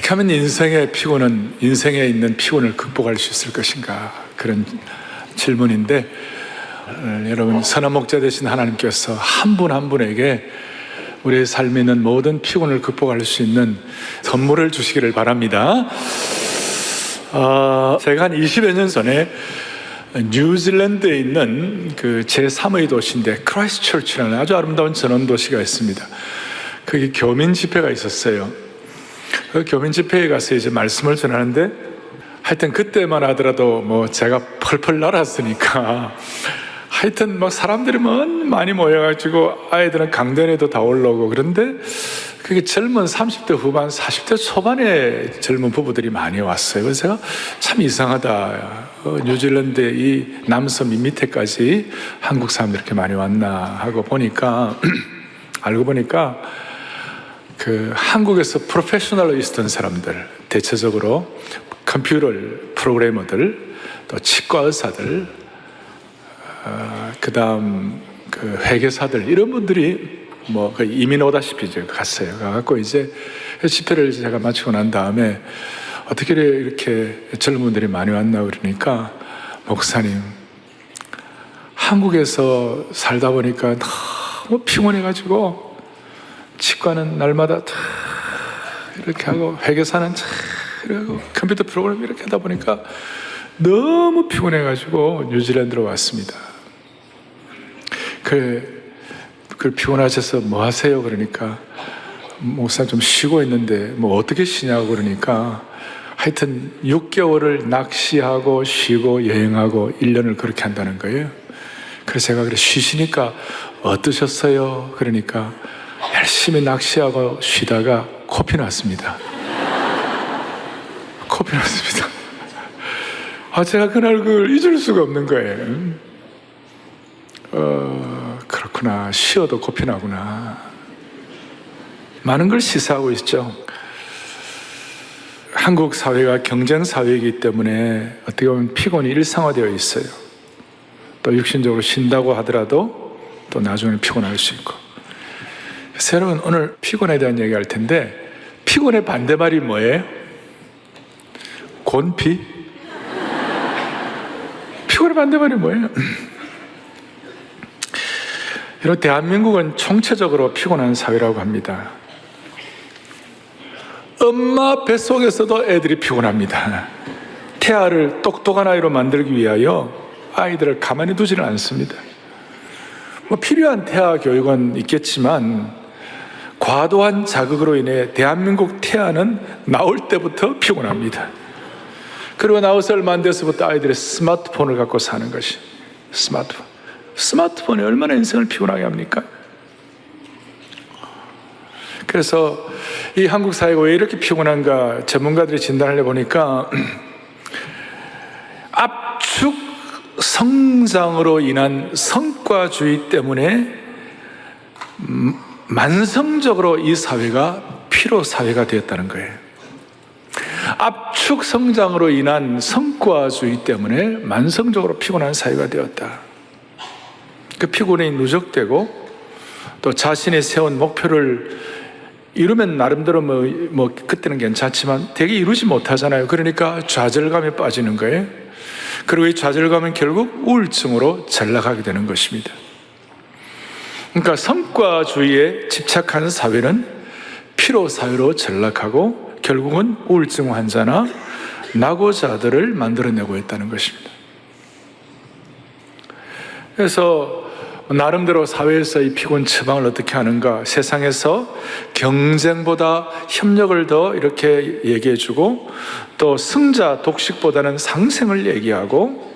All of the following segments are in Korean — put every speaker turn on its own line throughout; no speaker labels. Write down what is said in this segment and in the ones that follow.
어떻게 하면 인생에 있는 피곤을 극복할 수 있을 것인가, 그런 질문인데, 여러분, 선한 목자 되신 하나님께서 한 분 한 분에게 우리의 삶에 있는 모든 피곤을 극복할 수 있는 선물을 주시기를 바랍니다. 제가 한 20여 년 전에 뉴질랜드에 있는 그 제3의 도시인데 크라이스트처치라는 아주 아름다운 전원 도시가 있습니다. 거기 교민 집회가 있었어요. 그 교민 집회에 가서 이제 말씀을 전하는데, 하여튼 그때만 하더라도 뭐 제가 펄펄 날았으니까 하여튼 막 사람들이 많이 모여가지고 아이들은 강단에도 다 올라오고, 그런데 그게 젊은 30대 후반, 40대 초반의 젊은 부부들이 많이 왔어요. 그래서 제가 참 이상하다. 뉴질랜드의 이 남섬 이 밑에까지 한국 사람들이 이렇게 많이 왔나 하고 보니까 알고 보니까 그 한국에서 프로페셔널로 있었던 사람들, 대체적으로 컴퓨터 프로그래머들, 또 치과 의사들, 그 다음 그 회계사들, 이런 분들이 뭐 이민 오다시피 이제 갔어요. 가갖고 이제 집회를 제가 마치고 난 다음에 어떻게 이렇게 젊은 분들이 많이 왔나 그러니까, 목사님, 한국에서 살다 보니까 너무 피곤해가지고 치과는 날마다 다 이렇게 하고, 회계사는 이렇게 하고, 컴퓨터 프로그램 이렇게 하다 보니까 너무 피곤해가지고 뉴질랜드로 왔습니다. 그 피곤하셔서 뭐 하세요? 그러니까, 목사 좀 쉬고 있는데 뭐 어떻게 쉬냐고 그러니까, 하여튼 6개월을 낚시하고 쉬고 여행하고 1년을 그렇게 한다는 거예요. 그래서 제가 그래, 쉬시니까 어떠셨어요? 그러니까, 열심히 낚시하고 쉬다가 코피 났습니다. 코피 났습니다. 제가 그날 그걸 잊을 수가 없는 거예요. 그렇구나, 쉬어도 코피 나구나. 많은 걸 시사하고 있죠. 한국 사회가 경쟁 사회이기 때문에 어떻게 보면 피곤이 일상화되어 있어요. 또 육신적으로 쉰다고 하더라도 또 나중에 피곤할 수 있고. 그래서 여러분, 오늘 피곤에 대한 얘기 할 텐데, 피곤의 반대말이 뭐예요? 곤피? 피곤의 반대말이 뭐예요? 여러분, 대한민국은 총체적으로 피곤한 사회라고 합니다. 엄마 뱃속에서도 애들이 피곤합니다. 태아를 똑똑한 아이로 만들기 위하여 아이들을 가만히 두지는 않습니다. 뭐 필요한 태아 교육은 있겠지만, 과도한 자극으로 인해 대한민국 태아는 나올 때부터 피곤합니다. 그리고 나와서 얼마 안 돼서부터 아이들이 스마트폰을 갖고 사는 것이, 스마트폰이 얼마나 인생을 피곤하게 합니까? 그래서 이 한국 사회가 왜 이렇게 피곤한가, 전문가들이 진단을 해보니까 압축 성장으로 인한 성과주의 때문에 만성적으로 이 사회가 피로 사회가 되었다는 거예요. 압축 성장으로 인한 성과주의 때문에 만성적으로 피곤한 사회가 되었다. 그 피곤이 누적되고, 또 자신이 세운 목표를 이루면 나름대로 뭐 그때는 괜찮지만 되게 이루지 못하잖아요. 그러니까 좌절감에 빠지는 거예요. 그리고 이 좌절감은 결국 우울증으로 전락하게 되는 것입니다. 그러니까 성과주의에 집착하는 사회는 피로 사회로 전락하고 결국은 우울증 환자나 낙오자들을 만들어내고 있다는 것입니다. 그래서 나름대로 사회에서 이 피곤 처방을 어떻게 하는가, 세상에서 경쟁보다 협력을 더 이렇게 얘기해주고, 또 승자 독식보다는 상생을 얘기하고,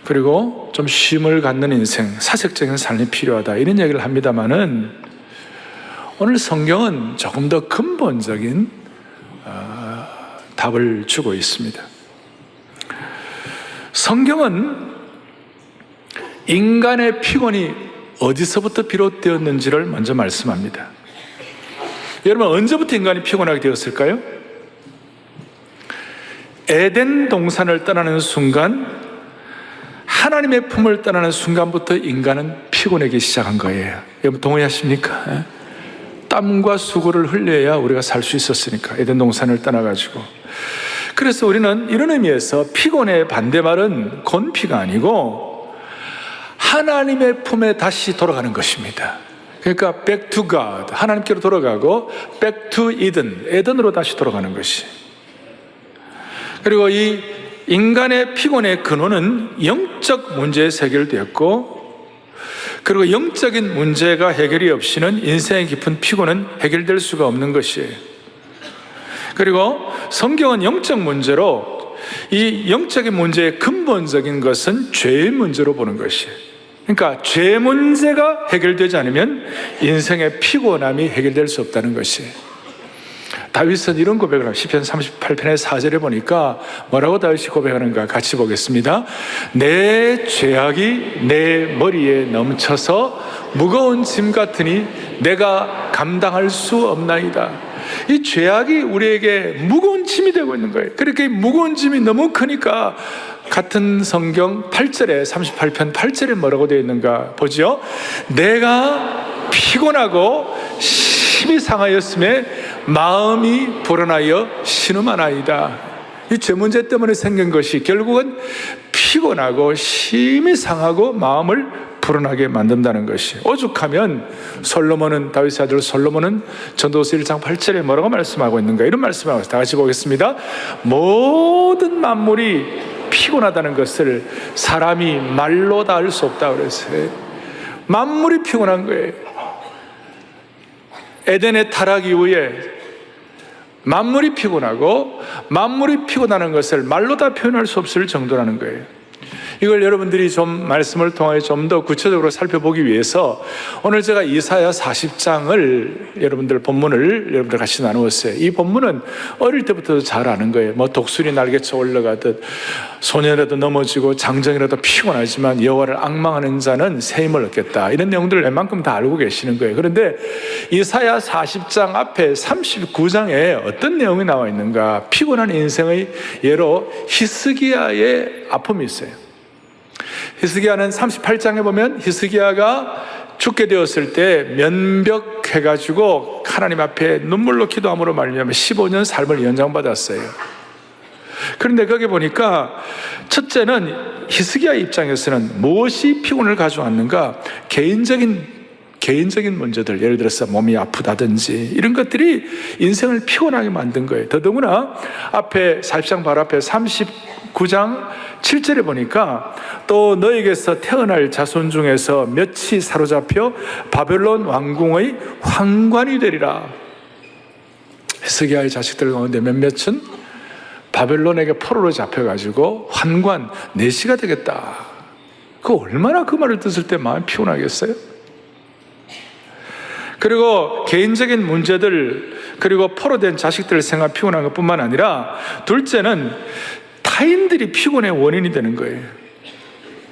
그리고 좀 쉼을 갖는 인생, 사색적인 삶이 필요하다, 이런 얘기를 합니다마는, 오늘 성경은 조금 더 근본적인 답을 주고 있습니다. 성경은 인간의 피곤이 어디서부터 비롯되었는지를 먼저 말씀합니다. 여러분, 언제부터 인간이 피곤하게 되었을까요? 에덴 동산을 떠나는 순간, 하나님의 품을 떠나는 순간부터 인간은 피곤하기 시작한 거예요. 여러분 동의하십니까? 땀과 수고를 흘려야 우리가 살 수 있었으니까, 에덴 동산을 떠나가지고. 그래서 우리는 이런 의미에서 피곤의 반대말은 건피가 아니고 하나님의 품에 다시 돌아가는 것입니다. 그러니까 back to God, 하나님께로 돌아가고 back to Eden, 에덴으로 다시 돌아가는 것이. 그리고 이 인간의 피곤의 근원은 영적 문제에서 해결되었고, 그리고 영적인 문제가 해결이 없이는 인생의 깊은 피곤은 해결될 수가 없는 것이에요. 그리고 성경은 영적 문제로, 이 영적인 문제의 근본적인 것은 죄의 문제로 보는 것이에요. 그러니까 죄 문제가 해결되지 않으면 인생의 피곤함이 해결될 수 없다는 것이에요. 다윗은 이런 고백을 합니다. 시편 38편의 4절에 보니까 뭐라고 다윗이 고백하는가 같이 보겠습니다. 내 죄악이 내 머리에 넘쳐서 무거운 짐 같으니 내가 감당할 수 없나이다. 이 죄악이 우리에게 무거운 짐이 되고 있는 거예요. 그렇게 무거운 짐이 너무 크니까 같은 성경 8절에, 38편 8절에 뭐라고 되어 있는가 보죠. 내가 피곤하고 심히 상하였음에 마음이 불안하여 신음하나이다. 이 죄 문제 때문에 생긴 것이 결국은 피곤하고 심히 상하고 마음을 불안하게 만든다는 것이. 오죽하면 솔로몬은, 다윗의 아들 솔로몬은 전도서 1장 8절에 뭐라고 말씀하고 있는가, 이런 말씀을 하고 있습니다. 다 같이 보겠습니다. 모든 만물이 피곤하다는 것을 사람이 말로 다 알 수 없다 그랬어요. 만물이 피곤한 거예요. 에덴의 타락 이후에 만물이 피곤하고, 만물이 피곤하는 것을 말로 다 표현할 수 없을 정도라는 거예요. 이걸 여러분들이 좀 말씀을 통해 좀 더 구체적으로 살펴보기 위해서 오늘 제가 이사야 40장을 여러분들 본문을 여러분들 같이 나누었어요. 이 본문은 어릴 때부터 잘 아는 거예요. 뭐 독수리 날개쳐 올라가듯 소년이라도 넘어지고 장정이라도 피곤하지만 여호와를 앙망하는 자는 새 힘을 얻겠다, 이런 내용들을 웬만큼 다 알고 계시는 거예요. 그런데 이사야 40장 앞에 39장에 어떤 내용이 나와 있는가? 피곤한 인생의 예로 히스기야의 아픔이 있어요. 히스기야는 38장에 보면 히스기야가 죽게 되었을 때 면벽해가지고 하나님 앞에 눈물로 기도함으로 말미암아 15년 삶을 연장받았어요. 그런데 거기 보니까 첫째는 히스기야 입장에서는 무엇이 피곤을 가져왔는가? 개인적인 문제들, 예를 들어서 몸이 아프다든지 이런 것들이 인생을 피곤하게 만든 거예요. 더더구나 앞에 40장 바로 앞에 39장 7절에 보니까 또 너에게서 태어날 자손 중에서 몇이 사로잡혀 바벨론 왕궁의 환관이 되리라. 히스기야의 자식들 가운데 몇몇은 바벨론에게 포로로 잡혀가지고 환관, 내시가 되겠다. 그 얼마나 그 말을 듣을 때 마음이 피곤하겠어요? 그리고 개인적인 문제들, 그리고 포로된 자식들을 생각 피곤한 것뿐만 아니라 둘째는 타인들이 피곤의 원인이 되는 거예요.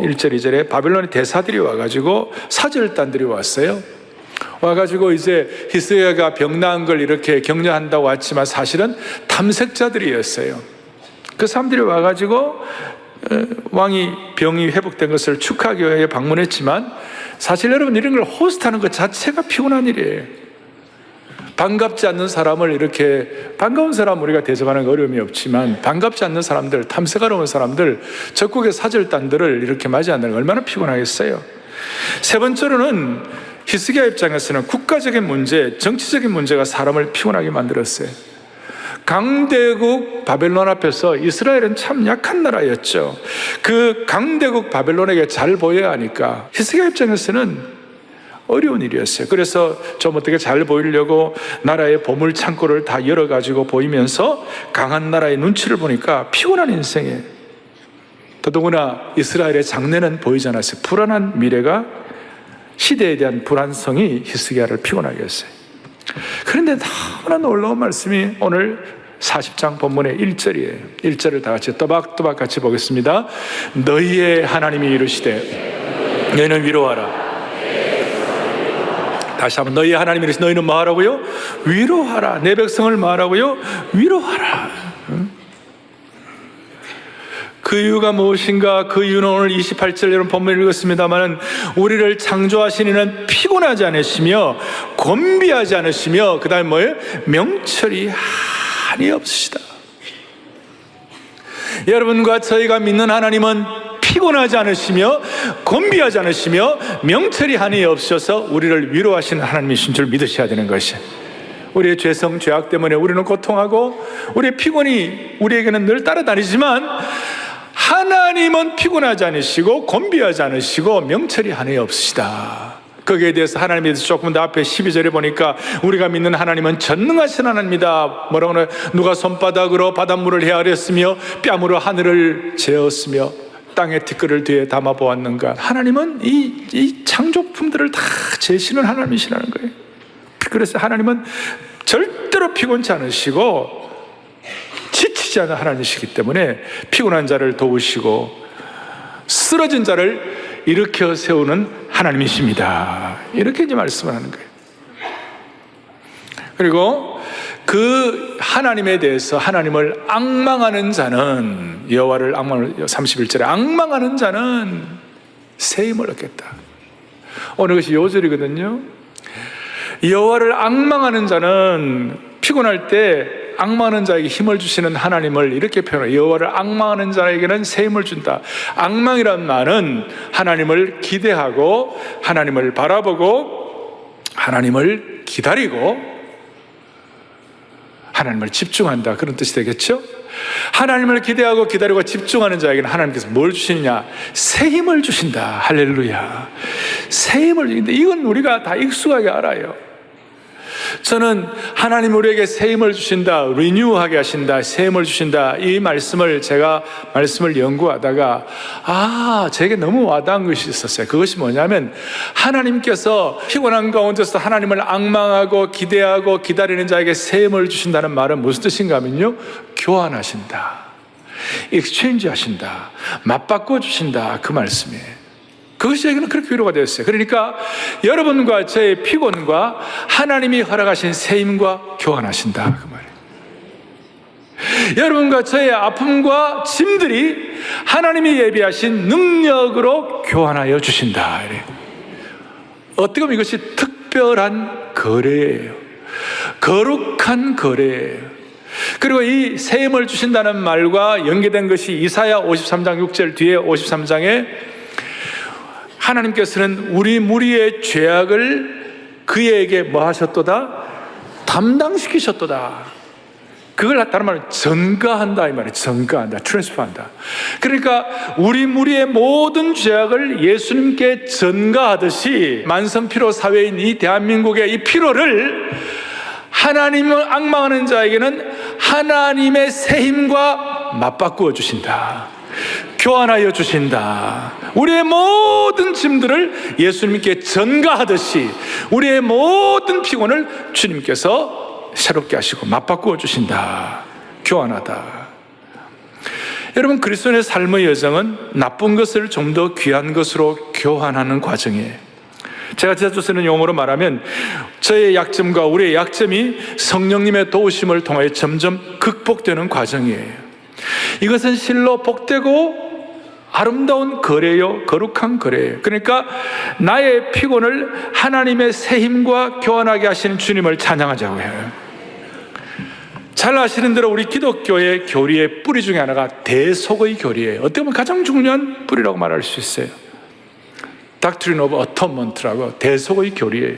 1절 2절에 바벨론의 대사들이 와가지고 사절단들이 왔어요. 와가지고 이제 히스기야가 병나은 걸 이렇게 격려한다고 왔지만 사실은 탐색자들이었어요. 그 사람들이 와가지고 왕이 병이 회복된 것을 축하하기 위해 방문했지만 사실 여러분 이런 걸 호스트하는 것 자체가 피곤한 일이에요. 반갑지 않는 사람을 이렇게, 반가운 사람 우리가 대접하는 거 어려움이 없지만 반갑지 않는 사람들, 탐색하러 온 사람들, 적국의 사절단들을 이렇게 맞이한다는 거 얼마나 피곤하겠어요. 세 번째로는 히스기야 입장에서는 국가적인 문제, 정치적인 문제가 사람을 피곤하게 만들었어요. 강대국 바벨론 앞에서 이스라엘은 참 약한 나라였죠. 그 강대국 바벨론에게 잘 보여야 하니까 히스기야 입장에서는 어려운 일이었어요. 그래서 좀 어떻게 잘 보이려고 나라의 보물 창고를 다 열어가지고 보이면서 강한 나라의 눈치를 보니까 피곤한 인생에, 더더구나 이스라엘의 장래는 보이지 않았어요. 불안한 미래가, 시대에 대한 불안성이 히스기야를 피곤하게 했어요. 그런데 너무나 놀라운 말씀이 오늘 40장 본문의 1절이에요. 1절을 다 같이 또박또박 같이 보겠습니다. 너희의 하나님이 이르시되 너희는 위로하라. 다시 한번 너희의 하나님이 이르시되 너희는 뭐 하라고요? 위로하라. 내 백성을 뭐 하라고요? 위로하라. 그 이유가 무엇인가? 그 이유는 오늘 28절 여러분 본문을 읽었습니다만, 우리를 창조하신 이는 피곤하지 않으시며 곤비하지 않으시며, 그 다음에 뭐예요? 명철이 한이 없으시다. 여러분과 저희가 믿는 하나님은 피곤하지 않으시며 곤비하지 않으시며 명철이 한이 없으셔서 우리를 위로하시는 하나님이신 줄 믿으셔야 되는 것이, 우리의 죄성, 죄악 때문에 우리는 고통하고 우리의 피곤이 우리에게는 늘 따라다니지만, 하나님은 피곤하지 않으시고 곤비하지 않으시고 명철이 한이 없으시다. 거기에 대해서 하나님에 대해서 조금 더 앞에 12절에 보니까, 우리가 믿는 하나님은 전능하신 하나님이다. 뭐라고 하나요? 누가 손바닥으로 바닷물을 헤아렸으며 뺨으로 하늘을 재었으며 땅의 티끌을 뒤에 담아 보았는가. 하나님은 이 창조품들을 다 재시는 하나님이시라는 거예요. 그래서 하나님은 절대로 피곤치 않으시고 지치지 않은 하나님이시기 때문에 피곤한 자를 도우시고 쓰러진 자를 일으켜 세우는 하나님이십니다. 이렇게 이제 말씀을 하는 거예요. 그리고 그 하나님에 대해서, 하나님을 앙망하는 자는, 여호와를 앙망을 31절에 앙망하는 자는 세임을 얻겠다. 오늘 것이 요절이거든요. 여호와를 앙망하는 자는, 피곤할 때 앙망하는 자에게 힘을 주시는 하나님을 이렇게 표현해요. 여호와를 앙망하는 자에게는 세임을 준다. 앙망이란 말은 하나님을 기대하고 하나님을 바라보고 하나님을 기다리고 하나님을 집중한다, 그런 뜻이 되겠죠? 하나님을 기대하고 기다리고 집중하는 자에게는 하나님께서 뭘 주시느냐? 새 힘을 주신다. 할렐루야. 새 힘을 주신다. 이건 우리가 다 익숙하게 알아요. 저는 하나님 우리에게 새 힘을 주신다, 리뉴하게 하신다, 새 힘을 주신다, 이 말씀을 제가 말씀을 연구하다가 제게 너무 와닿은 것이 있었어요. 그것이 뭐냐면, 하나님께서 피곤한 가운데서 하나님을 앙망하고 기대하고 기다리는 자에게 새 힘을 주신다는 말은 무슨 뜻인가 하면요, 교환하신다, 익스체인지 하신다, 맞바꿔 주신다, 그 말씀이에요. 그것이 저에게는 그렇게 위로가 되었어요. 그러니까 여러분과 저의 피곤과 하나님이 허락하신 새 힘과 교환하신다, 그 말이에요. 여러분과 저의 아픔과 짐들이 하나님이 예비하신 능력으로 교환하여 주신다. 어떻게 보면 이것이 특별한 거래예요. 거룩한 거래예요. 그리고 이 새 힘을 주신다는 말과 연계된 것이 이사야 53장 6절 뒤에 53장에 하나님께서는 우리 무리의 죄악을 그에게 뭐 하셨도다? 담당시키셨도다. 그걸 다른 말로 전가한다, 이 말이에요. 전가한다, 트랜스퍼한다. 그러니까 우리 무리의 모든 죄악을 예수님께 전가하듯이, 만성피로 사회인 이 대한민국의 이 피로를 하나님을 앙망하는 자에게는 하나님의 새 힘과 맞바꾸어 주신다, 교환하여 주신다. 우리의 모든 짐들을 예수님께 전가하듯이 우리의 모든 피곤을 주님께서 새롭게 하시고 맞바꾸어 주신다, 교환하다. 여러분, 그리스도인의 삶의 여정은 나쁜 것을 좀 더 귀한 것으로 교환하는 과정이에요. 제가 자주 쓰는 용어로 말하면, 저의 약점과 우리의 약점이 성령님의 도우심을 통하여 점점 극복되는 과정이에요. 이것은 실로 복되고 아름다운 거래요, 거룩한 거래예요. 그러니까 나의 피곤을 하나님의 새 힘과 교환하게 하시는 주님을 찬양하자고 해요. 잘 아시는 대로 우리 기독교의 교리의 뿌리 중에 하나가 대속의 교리예요. 어떻게 보면 가장 중요한 뿌리라고 말할 수 있어요. Doctrine of Atonement라고, 대속의 교리예요.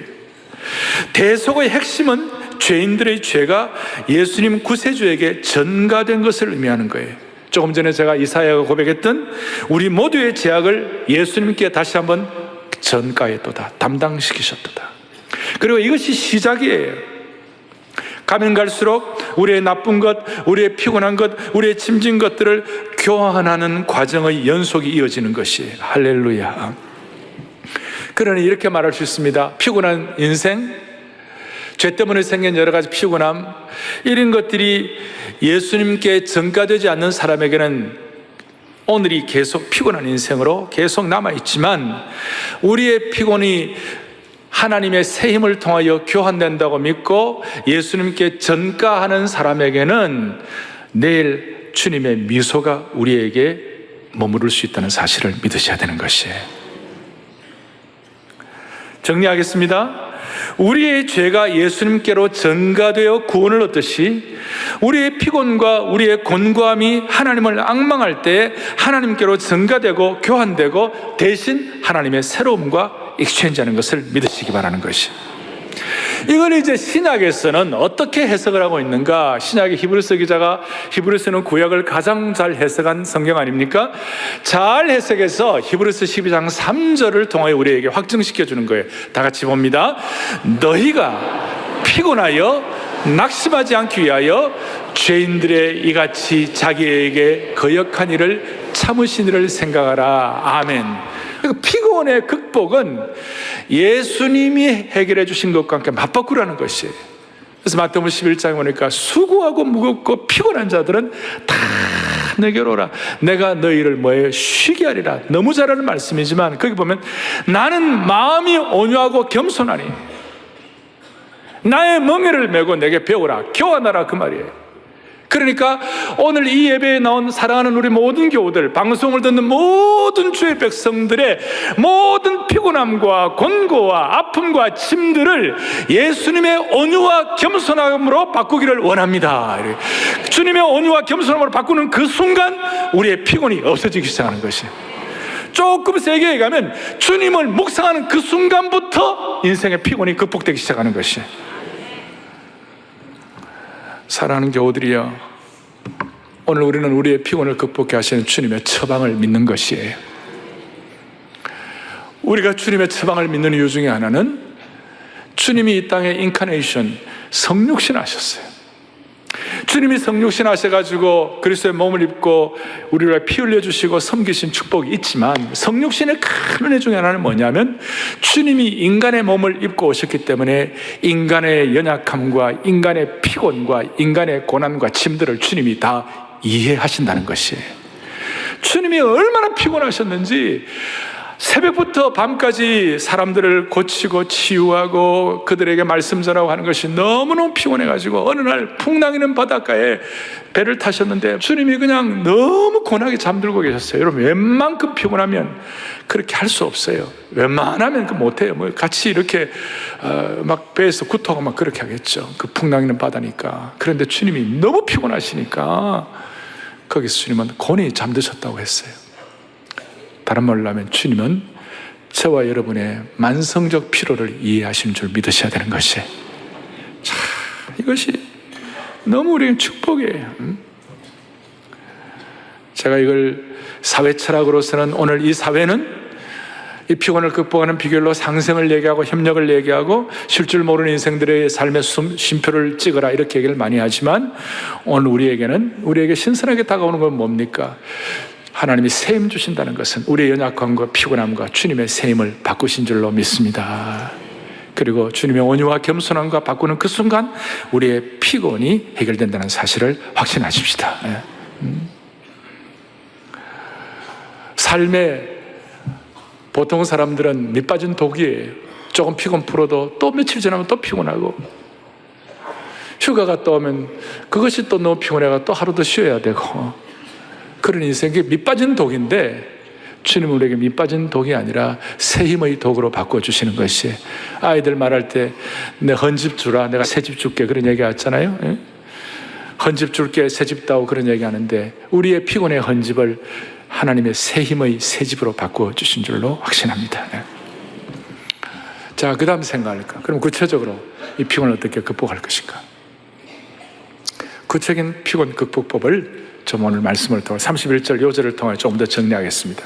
대속의 핵심은 죄인들의 죄가 예수님 구세주에게 전가된 것을 의미하는 거예요. 조금 전에 제가 이사야가 고백했던 우리 모두의 죄악을 예수님께 다시 한번 전가했도다, 담당시키셨도다. 그리고 이것이 시작이에요. 가면 갈수록 우리의 나쁜 것, 우리의 피곤한 것, 우리의 짐진 것들을 교환하는 과정의 연속이 이어지는 것이에요. 할렐루야. 그러니 이렇게 말할 수 있습니다. 피곤한 인생, 죄 때문에 생긴 여러 가지 피곤함, 이런 것들이 예수님께 전가되지 않는 사람에게는 오늘이 계속 피곤한 인생으로 계속 남아있지만, 우리의 피곤이 하나님의 새 힘을 통하여 교환된다고 믿고 예수님께 전가하는 사람에게는 내일 주님의 미소가 우리에게 머무를 수 있다는 사실을 믿으셔야 되는 것이에요. 정리하겠습니다. 우리의 죄가 예수님께로 전가되어 구원을 얻듯이 우리의 피곤과 우리의 곤고함이 하나님을 앙망할 때 하나님께로 전가되고 교환되고 대신 하나님의 새로움과 익스체인지하는 것을 믿으시기 바라는 것이에요. 이걸 이제 신약에서는 어떻게 해석을 하고 있는가? 신약의 히브리서 기자가 히브리서는 구약을 가장 잘 해석한 성경 아닙니까? 잘 해석해서 히브리서 12장 3절을 통하여 우리에게 확증시켜 주는 거예요. 다 같이 봅니다. 너희가 피곤하여 낙심하지 않기 위하여 죄인들의 이같이 자기에게 거역한 일을 참으신 일을 생각하라. 아멘. 피곤의 극복은 예수님이 해결해 주신 것과 함께 맞바꾸라는 것이에요. 그래서 마태복음 11장에 보니까 수고하고 무겁고 피곤한 자들은 다 내게로 오라. 내가 너희를 뭐예요? 쉬게 하리라. 너무 잘하는 말씀이지만 거기 보면 나는 마음이 온유하고 겸손하니 나의 멍에를 메고 내게 배우라. 교환하라 그 말이에요. 그러니까 오늘 이 예배에 나온 사랑하는 우리 모든 교우들, 방송을 듣는 모든 주의 백성들의 모든 피곤함과 곤고와 아픔과 짐들을 예수님의 온유와 겸손함으로 바꾸기를 원합니다. 주님의 온유와 겸손함으로 바꾸는 그 순간 우리의 피곤이 없어지기 시작하는 것이에요. 조금 세게 얘기하면 주님을 묵상하는 그 순간부터 인생의 피곤이 극복되기 시작하는 것이에요. 사랑하는 교우들이여, 오늘 우리는 우리의 피곤을 극복해 하시는 주님의 처방을 믿는 것이에요. 우리가 주님의 처방을 믿는 이유 중에 하나는 주님이 이 땅에 인카네이션, 성육신 하셨어요. 주님이 성육신 하셔가지고 그리스도의 몸을 입고 우리를 피 흘려주시고 섬기신 축복이 있지만, 성육신의 큰 은혜 중에 하나는 뭐냐면 주님이 인간의 몸을 입고 오셨기 때문에 인간의 연약함과 인간의 피곤과 인간의 고난과 짐들을 주님이 다 이해하신다는 것이에요. 주님이 얼마나 피곤하셨는지 새벽부터 밤까지 사람들을 고치고 치유하고 그들에게 말씀 전하고 하는 것이 너무너무 피곤해가지고 어느 날 풍랑이는 바닷가에 배를 타셨는데 주님이 그냥 너무 고나게 잠들고 계셨어요. 여러분, 웬만큼 피곤하면 그렇게 할 수 없어요. 웬만하면 못해요. 뭐 같이 이렇게 막 배에서 구토하고 막 그렇게 하겠죠. 그 풍랑이는 바다니까. 그런데 주님이 너무 피곤하시니까 거기서 주님은 곤히 잠드셨다고 했어요. 다른 말로 하면 주님은 저와 여러분의 만성적 피로를 이해하시는 줄 믿으셔야 되는 것이에요. 자, 이것이 너무 우리에게 축복이에요. 제가 이걸 사회 철학으로서는 오늘 이 사회는 이 피곤을 극복하는 비결로 상생을 얘기하고 협력을 얘기하고 쉴 줄 모르는 인생들의 삶의 쉼표를 찍어라 이렇게 얘기를 많이 하지만 오늘 우리에게 신선하게 다가오는 건 뭡니까? 하나님이 세임 주신다는 것은 우리의 연약함과 피곤함과 주님의 세임을 바꾸신 줄로 믿습니다. 그리고 주님의 온유와 겸손함과 바꾸는 그 순간 우리의 피곤이 해결된다는 사실을 확신하십시다. 삶에 보통 사람들은 밑빠진 독이에요. 조금 피곤 풀어도 또 며칠 지나면 또 피곤하고, 휴가가 또 오면 그것이 또 너무 피곤해가 또 하루 더 쉬어야 되고, 그런 인생이 밑빠진 독인데 주님은 우리에게 밑빠진 독이 아니라 새 힘의 독으로 바꿔주시는 것이, 아이들 말할 때 내 헌집 주라, 내가 새집 줄게 그런 얘기 하잖아요. 예? 헌집 줄게, 새집 다오 그런 얘기 하는데 우리의 피곤의 헌집을 하나님의 새 힘의 새 집으로 바꿔주신 줄로 확신합니다. 예. 자, 그 다음 생각할까? 그럼 구체적으로 이 피곤을 어떻게 극복할 것인가? 구체적인 피곤 극복법을 좀 오늘 말씀을 통해 31절 요절을 통해 조금 더 정리하겠습니다.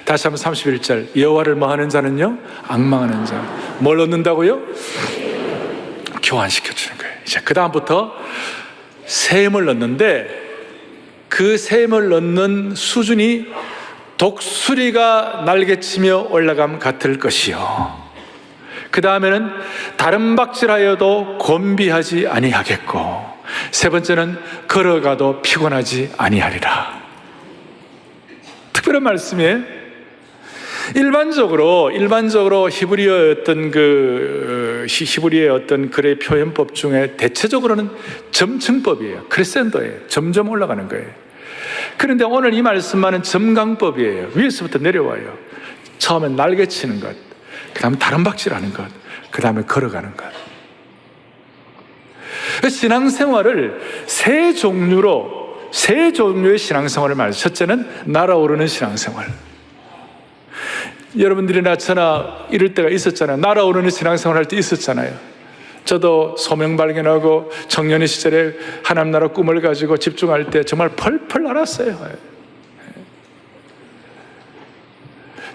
다시 한번 31절, 여호와를 뭐 하는 자는요? 앙망하는 자. 뭘 얻는다고요? 교환시켜주는 거예요. 이제 그 다음부터 셈을 넣는데 그 셈을 넣는 수준이 독수리가 날개치며 올라감 같을 것이요, 그 다음에는 다른 박질하여도 곤비하지 아니하겠고, 세 번째는 걸어가도 피곤하지 아니하리라. 특별한 말씀이에요. 일반적으로 히브리어의 어떤 글의 표현법 중에 대체적으로는 점층법이에요. 크레센도예요. 점점 올라가는 거예요. 그런데 오늘 이 말씀만은 점강법이에요. 위에서부터 내려와요. 처음엔 날개치는 것, 그 다음에 다름박질하는 것, 그 다음에 걸어가는 것. 신앙생활을 세 종류의 신앙생활을 말해요. 첫째는 날아오르는 신앙생활. 여러분들이나 저나 이럴 때가 있었잖아요. 날아오르는 신앙생활 할 때 있었잖아요. 저도 소명 발견하고 청년의 시절에 하나님 나라 꿈을 가지고 집중할 때 정말 펄펄 날았어요.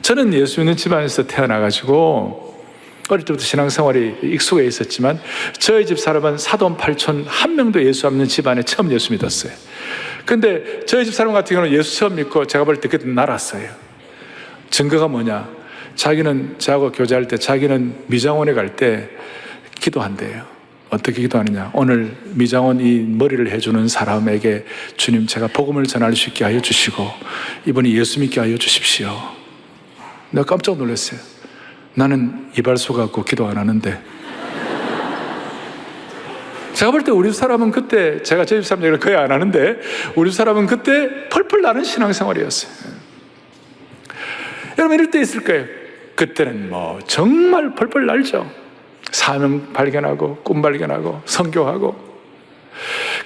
저는 예수 믿는 집안에서 태어나가지고 어릴 때부터 신앙생활이 익숙해 있었지만 저희 집 사람은 사돈 팔촌 한 명도 예수 안 믿는 집안에 처음 예수 믿었어요. 근데 저희 집 사람 같은 경우는 예수 처음 믿고 제가 볼 때 그때 날았어요. 증거가 뭐냐? 자기는 저하고 교제할 때 자기는 미장원에 갈 때 기도한대요. 어떻게 기도하느냐? 오늘 미장원 이 머리를 해주는 사람에게 주님 제가 복음을 전할 수 있게 하여 주시고 이분이 예수 믿게 하여 주십시오. 내가 깜짝 놀랐어요. 나는 이발소 갖고 기도 안 하는데. 제가 볼 때 우리 집 사람은 그때, 제가 저희 집 사람 얘기를 거의 안 하는데 우리 집 사람은 그때 펄펄 나는 신앙생활이었어요. 여러분 이럴 때 있을 거예요. 그때는 뭐 정말 펄펄 날죠. 사명 발견하고 꿈 발견하고 선교하고.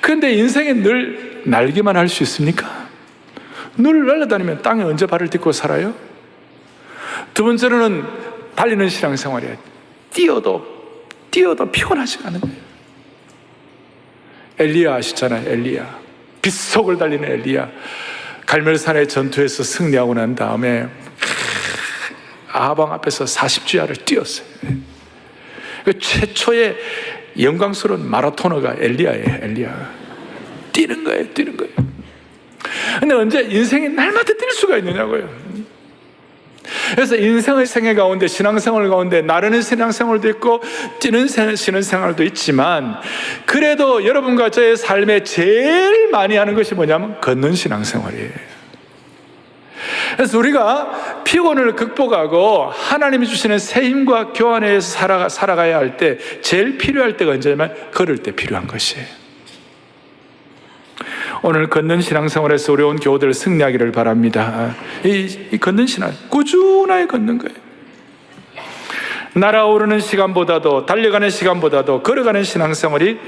그런데 인생에 늘 날기만 할 수 있습니까? 늘 날아다니면 땅에 언제 발을 딛고 살아요? 두 번째로는 달리는 신앙생활이에요. 뛰어도 피곤하지가 않은 거예요. 엘리야 아시잖아요. 엘리야, 빗속을 달리는 엘리야. 갈멜산의 전투에서 승리하고 난 다음에 아방 앞에서 40주야를 뛰었어요. 그 최초의 영광스러운 마라토너가 엘리야예요. 엘리야 뛰는 거예요. 근데 언제 인생이 날마다 뛸 수가 있느냐고요. 그래서 인생의 생애 가운데, 신앙생활 가운데 나르는 신앙생활도 있고 뛰는 신앙생활도 있지만, 그래도 여러분과 저의 삶에 제일 많이 하는 것이 뭐냐면 걷는 신앙생활이에요. 그래서 우리가 피곤을 극복하고 하나님이 주시는 새 힘과 교환해서 살아가야 할 때 제일 필요할 때가 언제냐면 걸을 때 필요한 것이에요. 오늘 걷는 신앙생활에서 어려운 교우들 승리하기를 바랍니다. 이 걷는 신앙, 꾸준하게 걷는 거예요. 날아오르는 시간보다도, 달려가는 시간보다도 걸어가는 신앙생활이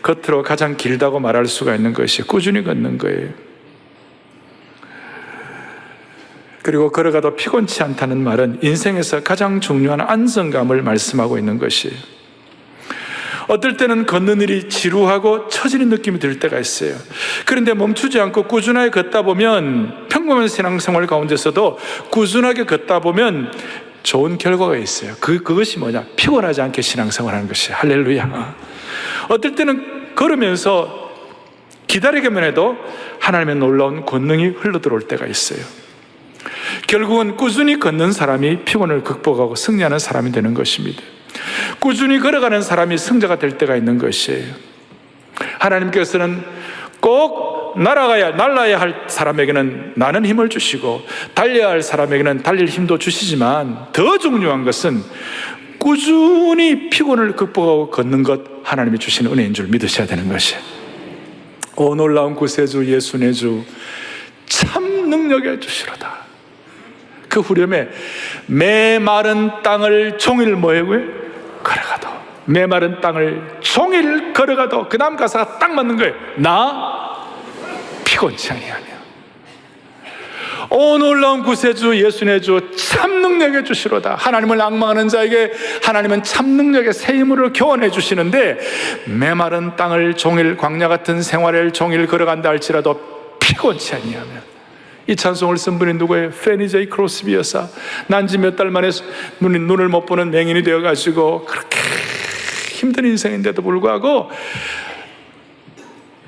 겉으로 가장 길다고 말할 수가 있는 것이 꾸준히 걷는 거예요. 그리고 걸어가도 피곤치 않다는 말은 인생에서 가장 중요한 안정감을 말씀하고 있는 것이에요. 어떨 때는 걷는 일이 지루하고 처지는 느낌이 들 때가 있어요. 그런데 멈추지 않고 꾸준하게 걷다 보면, 평범한 신앙생활 가운데서도 꾸준하게 걷다 보면 좋은 결과가 있어요. 그것이 뭐냐? 피곤하지 않게 신앙생활하는 것이에요. 할렐루야. 어떨 때는 걸으면서 기다리기만 해도 하나님의 놀라운 권능이 흘러들어올 때가 있어요. 결국은 꾸준히 걷는 사람이 피곤을 극복하고 승리하는 사람이 되는 것입니다. 꾸준히 걸어가는 사람이 승자가 될 때가 있는 것이에요. 하나님께서는 꼭 날아야 할 사람에게는 나는 힘을 주시고 달려야 할 사람에게는 달릴 힘도 주시지만, 더 중요한 것은 꾸준히 피곤을 극복하고 걷는 것, 하나님이 주시는 은혜인 줄 믿으셔야 되는 것이에요. 오 놀라운 구세주 예수 내 주 참 능력에 주시로다. 그 후렴에 메마른 땅을 종일 뭐라고요? 걸어가도, 메마른 땅을 종일 걸어가도, 그 다음 가사가 딱 맞는 거예요. 나 피곤치 아니하며. 오 놀라운 구세주 예수 내 주 참 능력에 주시로다. 하나님을 앙망하는 자에게 하나님은 참 능력의 새 힘으로 교환해 주시는데, 메마른 땅을 종일, 광야 같은 생활을 종일 걸어간다 할지라도 피곤치 아니하며. 이 찬송을 쓴 분이 누구예요? 페니 제이 크로스비 여사. 난지 몇 달 만에 눈을 못 보는 맹인이 되어가지고 그렇게 힘든 인생인데도 불구하고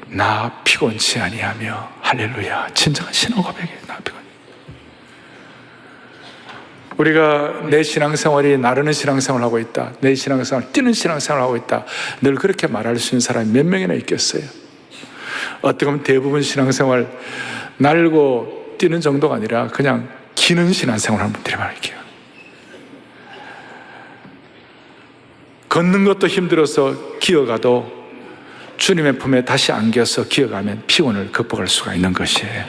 나 피곤치 아니하며. 할렐루야. 진정한 신앙 고백이에요. 나 피곤. 우리가 내 신앙생활이 나르는 신앙생활을 하고 있다, 내 신앙생활 뛰는 신앙생활을 하고 있다, 늘 그렇게 말할 수 있는 사람이 몇 명이나 있겠어요? 어떻게 보면 대부분 신앙생활 날고 뛰는 정도가 아니라 그냥 기는 신앙생활 하는 분들이 많을게요. 걷는 것도 힘들어서 기어가도 주님의 품에 다시 안겨서 기어가면 피곤을 극복할 수가 있는 것이에요.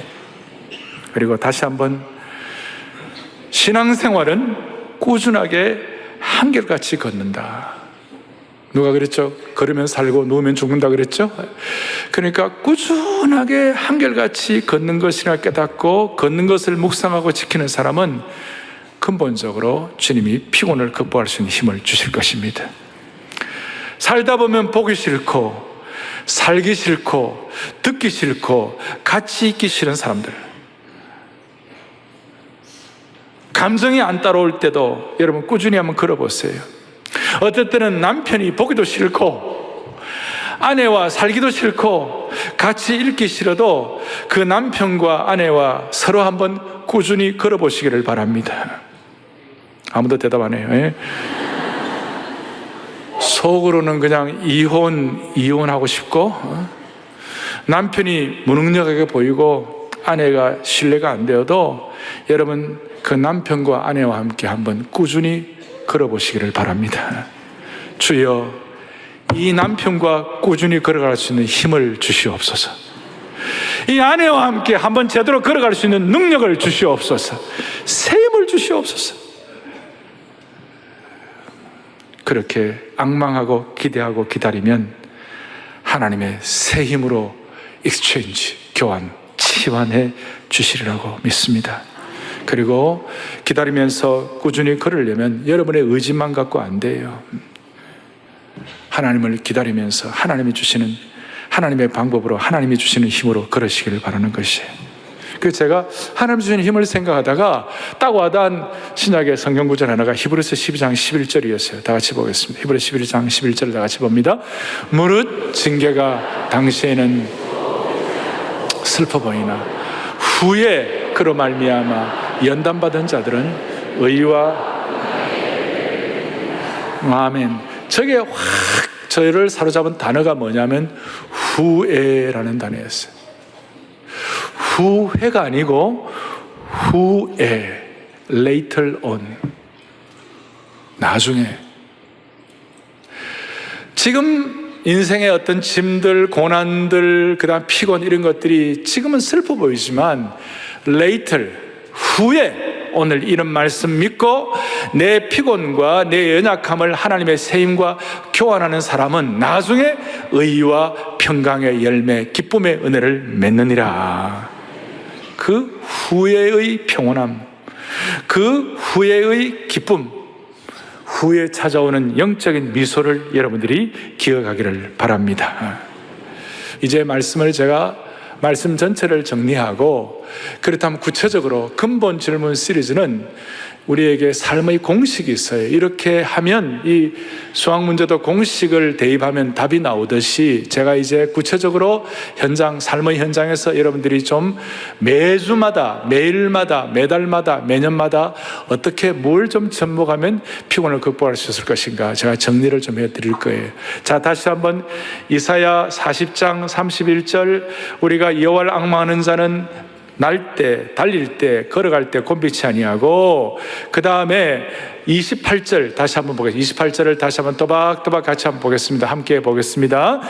그리고 다시 한번 신앙생활은 꾸준하게 한결같이 걷는다. 누가 그랬죠? 걸으면 살고 누우면 죽는다 그랬죠? 그러니까 꾸준하게 한결같이 걷는 것이라 깨닫고 걷는 것을 묵상하고 지키는 사람은 근본적으로 주님이 피곤을 극복할 수 있는 힘을 주실 것입니다. 살다 보면 보기 싫고 살기 싫고 듣기 싫고 같이 있기 싫은 사람들, 감정이 안 따라올 때도 여러분 꾸준히 한번 걸어보세요. 어떨 때는 남편이 보기도 싫고 아내와 살기도 싫고 같이 읽기 싫어도 그 남편과 아내와 서로 한번 꾸준히 걸어보시기를 바랍니다. 아무도 대답 안 해요. 예? 속으로는 그냥 이혼하고 싶고 남편이 무능력하게 보이고 아내가 신뢰가 안 되어도 여러분 그 남편과 아내와 함께 한번 꾸준히 걸어보시기를 바랍니다. 주여, 이 남편과 꾸준히 걸어갈 수 있는 힘을 주시옵소서. 이 아내와 함께 한번 제대로 걸어갈 수 있는 능력을 주시옵소서. 새 힘을 주시옵소서. 그렇게 앙망하고 기대하고 기다리면 하나님의 새 힘으로 익스체인지, 교환, 치환해 주시리라고 믿습니다. 그리고 기다리면서 꾸준히 걸으려면 여러분의 의지만 갖고 안 돼요. 하나님을 기다리면서 하나님이 주시는, 하나님의 방법으로 하나님이 주시는 힘으로 걸으시기를 바라는 것이에요. 그래서 제가 하나님 주시는 힘을 생각하다가 딱 와닿은 신약의 성경 구절 하나가 히브리서 12장 11절이었어요. 다 같이 보겠습니다. 히브리서 11장 11절을 다 같이 봅니다. 무릇 징계가 당시에는 슬퍼 보이나 후에 그로 말미암아 연단받은 자들은 의와 아멘. 저게 확 저희를 사로잡은 단어가 뭐냐면 후에라는 단어였어요. 후회가 아니고 후에, later on, 나중에. 지금 인생의 어떤 짐들, 고난들, 그 다음 피곤 이런 것들이 지금은 슬퍼 보이지만 later, 후에 오늘 이런 말씀 믿고 내 피곤과 내 연약함을 하나님의 새 힘과 교환하는 사람은 나중에 의와 평강의 열매, 기쁨의 은혜를 맺느니라. 그 후에의 평온함, 그 후에의 기쁨, 후에 찾아오는 영적인 미소를 여러분들이 기억하기를 바랍니다. 이제 말씀 전체를 정리하고, 그렇다면 구체적으로 근본 질문 시리즈는 우리에게 삶의 공식이 있어요. 이렇게 하면 이 수학 문제도 공식을 대입하면 답이 나오듯이 제가 이제 구체적으로 삶의 현장에서 여러분들이 좀 매주마다, 매일마다, 매달마다, 매년마다 어떻게 뭘 좀 접목하면 피곤을 극복할 수 있을 것인가 제가 정리를 좀 해드릴 거예요. 자, 다시 한번 이사야 40장 31절, 우리가 여호와를 앙망하는 자는 날 때, 달릴 때, 걸어갈 때 곤비치 아니하고, 그 다음에 28절 다시 한번 보겠습니다. 28절을 다시 한번 또박또박 같이 한번 보겠습니다. 함께 보겠습니다.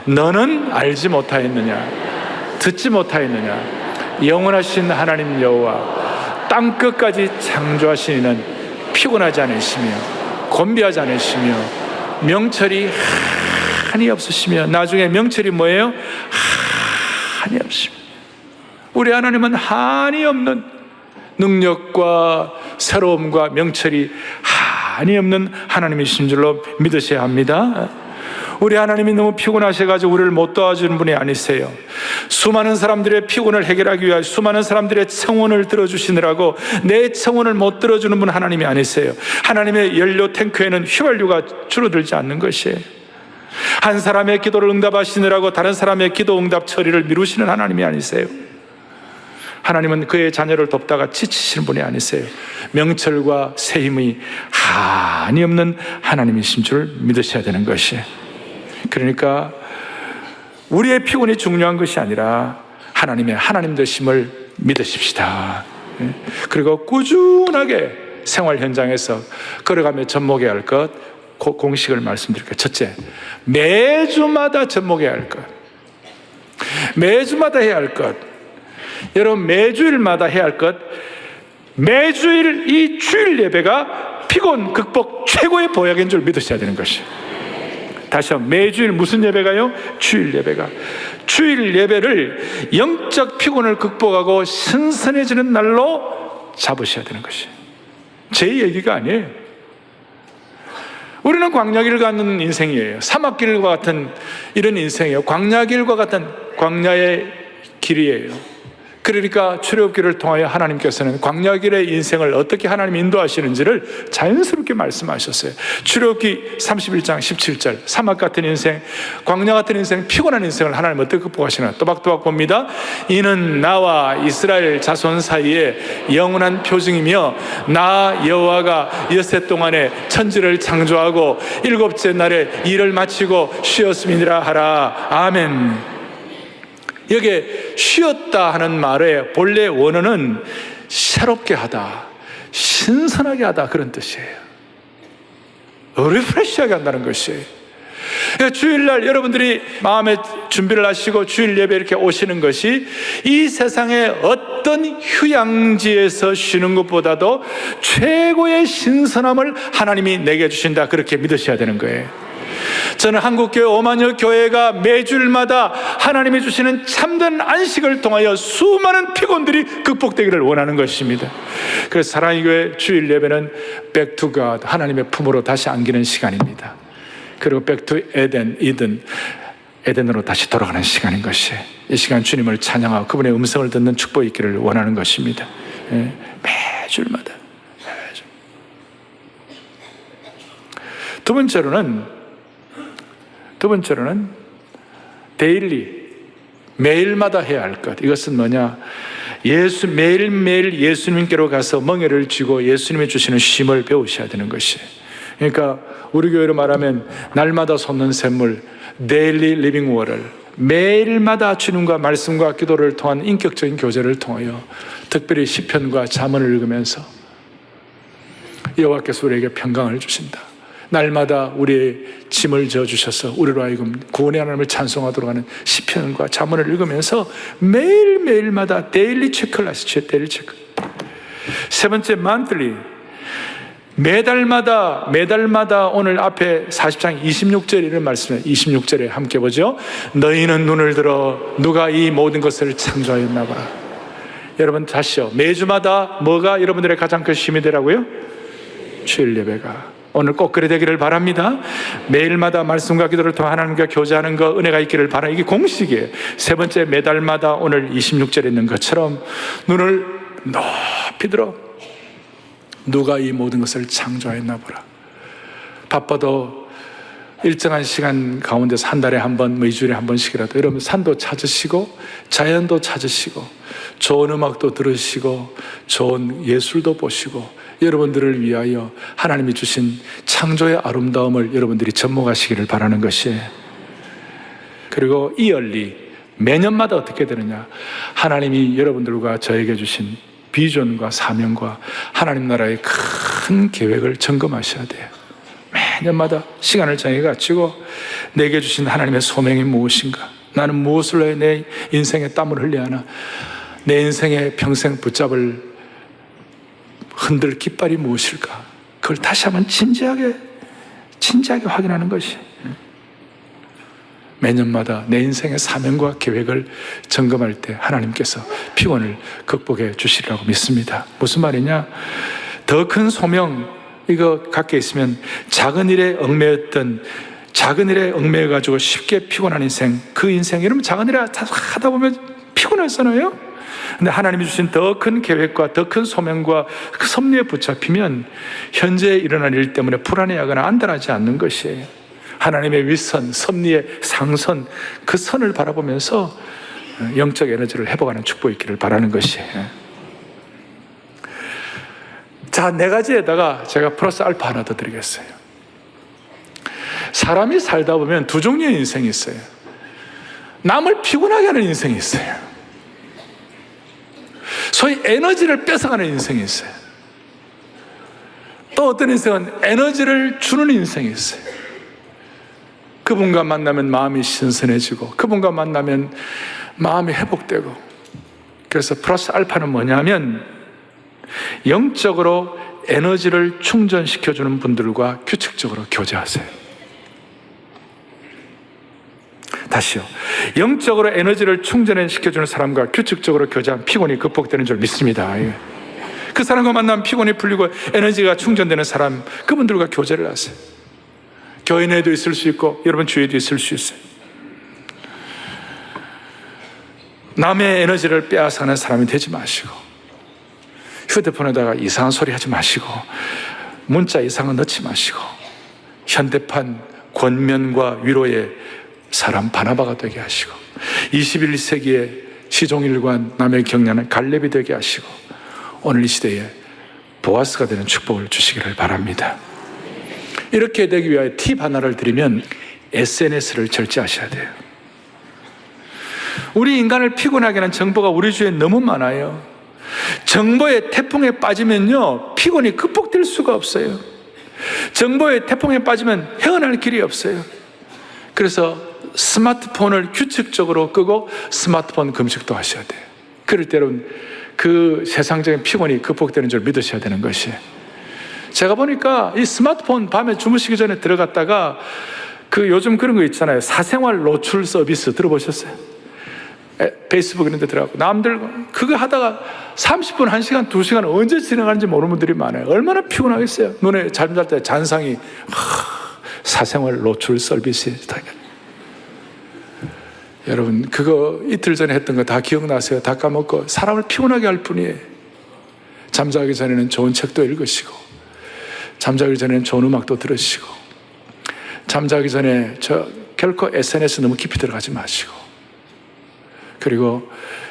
너는 알지 못하였느냐? 듣지 못하였느냐? 영원하신 하나님 여호와 땅 끝까지 창조하신 이는 피곤하지 않으시며 곤비하지 않으시며 명철이 한이 없으시며, 나중에 명철이 뭐예요? 한이 없으시며. 우리 하나님은 한이 없는 능력과 새로움과 명철이 한이 없는 하나님이신 줄로 믿으셔야 합니다. 우리 하나님이 너무 피곤하셔가지고 우리를 못 도와주는 분이 아니세요. 수많은 사람들의 피곤을 해결하기 위하여 수많은 사람들의 청원을 들어주시느라고 내 청원을 못 들어주는 분 하나님이 아니세요. 하나님의 연료 탱크에는 휘발유가 줄어들지 않는 것이에요. 한 사람의 기도를 응답하시느라고 다른 사람의 기도 응답 처리를 미루시는 하나님이 아니세요. 하나님은 그의 자녀를 돕다가 지치시는 분이 아니세요. 명철과 새 힘이 한이 없는 하나님이신 줄 믿으셔야 되는 것이에요. 그러니까 우리의 피곤이 중요한 것이 아니라 하나님 되심을 믿으십시다. 그리고 꾸준하게 생활 현장에서 걸어가며 접목해야 할 것, 공식을 말씀드릴게요. 첫째, 매주마다 접목해야 할 것, 매주마다 해야 할 것. 여러분, 매주일마다 해야 할 것, 매주일 이 주일 예배가 피곤 극복 최고의 보약인 줄 믿으셔야 되는 것이에요. 다시 한번, 매주일 무슨 예배가요? 주일 예배가. 주일 예배를 영적 피곤을 극복하고 신선해지는 날로 잡으셔야 되는 것이에요. 제 얘기가 아니에요. 우리는 광야길을 가는 인생이에요. 사막길과 같은 이런 인생이에요. 광야길과 같은 광야의 길이에요. 그러니까 출애굽기를 통하여 하나님께서는 광야길의 인생을 어떻게 하나님 인도하시는지를 자연스럽게 말씀하셨어요. 출애굽기 31장 17절, 사막 같은 인생, 광야 같은 인생, 피곤한 인생을 하나님 어떻게 극복하시나 또박또박 봅니다. 이는 나와 이스라엘 자손 사이에 영원한 표징이며 나 여호와가 엿새 동안에 천지를 창조하고 일곱째 날에 일을 마치고 쉬었음이니라 하라. 아멘. 여기에 쉬었다 하는 말의 본래 원어는 새롭게 하다, 신선하게 하다, 그런 뜻이에요. 리프레시하게 한다는 것이에요. 그러니까 주일날 여러분들이 마음에 준비를 하시고 주일 예배 이렇게 오시는 것이 이 세상의 어떤 휴양지에서 쉬는 것보다도 최고의 신선함을 하나님이 내게 주신다, 그렇게 믿으셔야 되는 거예요. 저는 한국교회 오만여 교회가 매주일마다 하나님이 주시는 참된 안식을 통하여 수많은 피곤들이 극복되기를 원하는 것입니다. 그래서 사랑의 교회 주일 예배는 Back to God, 하나님의 품으로 다시 안기는 시간입니다. 그리고 Back to Eden, 에덴으로 다시 돌아가는 시간인 것이에요. 이 시간 주님을 찬양하고 그분의 음성을 듣는 축복이 있기를 원하는 것입니다. 매주일마다. 두 번째로는 데일리, 매일마다 해야 할 것. 이것은 뭐냐? 매일매일 예수님께로 가서 멍에를 쥐고 예수님이 주시는 쉼을 배우셔야 되는 것이에요. 그러니까 우리 교회로 말하면 날마다 솟는 샘물, 데일리 리빙 워를, 매일마다 주님과 말씀과 기도를 통한 인격적인 교제를 통하여 특별히 시편과 잠언을 읽으면서 여호와께서 우리에게 평강을 주신다. 날마다 우리의 짐을 져주셔서 우리로 하여금 구원의 하나님을 찬송하도록 하는 시편과 잠언을 읽으면서 매일매일마다 데일리 체크를 하시죠. 데일리 체크. 세 번째, monthly. 매달마다 오늘 앞에 40장 26절에 이런 말씀을 26절에 함께 보죠. 너희는 눈을 들어 누가 이 모든 것을 창조하였나 봐. 여러분 다시요. 매주마다 뭐가 여러분들의 가장 큰 쉼이 되라고요? 주일 예배가. 오늘 꼭 그래 되기를 바랍니다. 매일마다 말씀과 기도를 통해 하나님과 교제하는 것, 은혜가 있기를 바라. 이게 공식이에요. 세 번째, 매달마다 오늘 26절에 있는 것처럼 눈을 높이 들어 누가 이 모든 것을 창조했나 보라. 바빠도 일정한 시간 가운데서 한 달에 한 번, 뭐 2주일에 한 번씩이라도 여러분 산도 찾으시고 자연도 찾으시고 좋은 음악도 들으시고 좋은 예술도 보시고 여러분들을 위하여 하나님이 주신 창조의 아름다움을 여러분들이 접목하시기를 바라는 것이에요. 그리고 이얼리, 매년마다 어떻게 되느냐? 하나님이 여러분들과 저에게 주신 비전과 사명과 하나님 나라의 큰 계획을 점검하셔야 돼요. 매년마다 시간을 정해 갖추고 내게 주신 하나님의 소명이 무엇인가? 나는 무엇을 위해 내 인생에 땀을 흘려야 하나? 내 인생에 평생 붙잡을 흔들 깃발이 무엇일까? 그걸 다시 한번 진지하게 확인하는 것이 매년마다 내 인생의 사명과 계획을 점검할 때 하나님께서 피곤을 극복해 주시리라고 믿습니다. 무슨 말이냐? 더 큰 소명 이거 갖게 있으면 작은 일에 얽매여가지고 쉽게 피곤한 인생, 그 인생, 여러분 작은 일에 하다 보면 피곤하잖아요. 근데 하나님이 주신 더 큰 계획과 더 큰 소명과 그 섭리에 붙잡히면 현재 일어날 일 때문에 불안해하거나 안달하지 않는 것이에요. 하나님의 윗선, 섭리의 상선, 그 선을 바라보면서 영적 에너지를 회복하는 축복이 있기를 바라는 것이에요. 자, 4가지에다가 제가 플러스 알파 하나 더 드리겠어요. 사람이 살다 보면 두 종류의 인생이 있어요. 남을 피곤하게 하는 인생이 있어요. 소위 에너지를 뺏어가는 인생이 있어요. 또 어떤 인생은 에너지를 주는 인생이 있어요. 그분과 만나면 마음이 신선해지고 그분과 만나면 마음이 회복되고 그래서 플러스 알파는 뭐냐면 영적으로 에너지를 충전시켜주는 분들과 규칙적으로 교제하세요. 다시요. 영적으로 에너지를 충전시켜주는 사람과 규칙적으로 교제하면 피곤이 극복되는 줄 믿습니다. 그 사람과 만나면 피곤이 풀리고 에너지가 충전되는 사람, 그분들과 교제를 하세요. 교회 내에도 있을 수 있고 여러분 주위에도 있을 수 있어요. 남의 에너지를 빼앗아가는 사람이 되지 마시고, 휴대폰에다가 이상한 소리 하지 마시고, 문자 이상한 넣지 마시고, 현대판 권면과 위로의 사람 바나바가 되게 하시고, 21세기의 시종일관 남의 격려는 갈렙이 되게 하시고, 오늘 이 시대에 보아스가 되는 축복을 주시기를 바랍니다. 이렇게 되기 위하여 팁 하나를 드리면 SNS를 절제하셔야 돼요. 우리 인간을 피곤하게 하는 정보가 우리 주위에 너무 많아요. 정보의 태풍에 빠지면요, 피곤이 극복될 수가 없어요. 정보의 태풍에 빠지면 헤어날 길이 없어요. 그래서 스마트폰을 규칙적으로 끄고 스마트폰 금식도 하셔야 돼요. 그럴 때 여러분, 그 세상적인 피곤이 극복되는 줄 믿으셔야 되는 것이에요. 제가 보니까 이 스마트폰 밤에 주무시기 전에 들어갔다가 그 요즘 그런 거 있잖아요. 사생활 노출 서비스 들어보셨어요? 페이스북 이런 데 들어가고 남들 그거 하다가 30분, 1시간, 2시간 언제 지나가는지 모르는 분들이 많아요. 얼마나 피곤하겠어요. 눈에 잠잘 때 잔상이 사생활 노출 서비스. 여러분 그거 이틀 전에 했던 거 다 기억나세요? 다 까먹고 사람을 피곤하게 할 뿐이에요. 잠자기 전에는 좋은 책도 읽으시고, 잠자기 전에는 좋은 음악도 들으시고, 잠자기 전에 결코 SNS 너무 깊이 들어가지 마시고, 그리고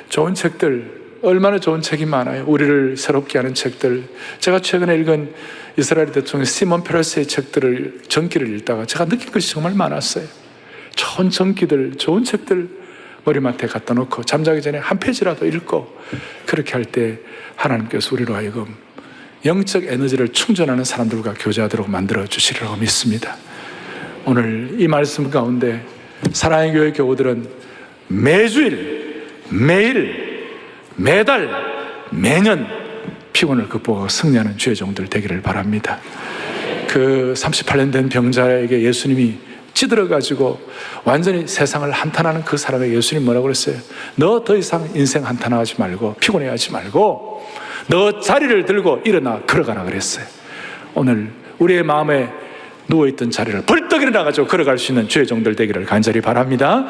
좋은 책들, 얼마나 좋은 책이 많아요. 우리를 새롭게 하는 책들. 제가 최근에 읽은 이스라엘 대통령 시몬 페레스의 책들을, 전기를 읽다가 제가 느낀 것이 정말 많았어요. 좋은 전기들, 좋은 책들 머리맡에 갖다 놓고 잠자기 전에 한 페이지라도 읽고, 그렇게 할 때 하나님께서 우리로 하여금 영적 에너지를 충전하는 사람들과 교제하도록 만들어 주시리라고 믿습니다. 오늘 이 말씀 가운데 사랑의 교회 교우들은 매주일, 매일, 매달, 매년 피곤을 극복하고 승리하는 주의 종들 되기를 바랍니다. 그 38년 된 병자에게 예수님이 찌들어가지고 완전히 세상을 한탄하는 그 사람에게 예수님 뭐라고 그랬어요? 너 더 이상 인생 한탄하지 말고 피곤해하지 말고 너 자리를 들고 일어나 걸어가라 그랬어요. 오늘 우리의 마음에 누워있던 자리를 벌떡 일어나가지고 걸어갈 수 있는 주의 종들 되기를 간절히 바랍니다.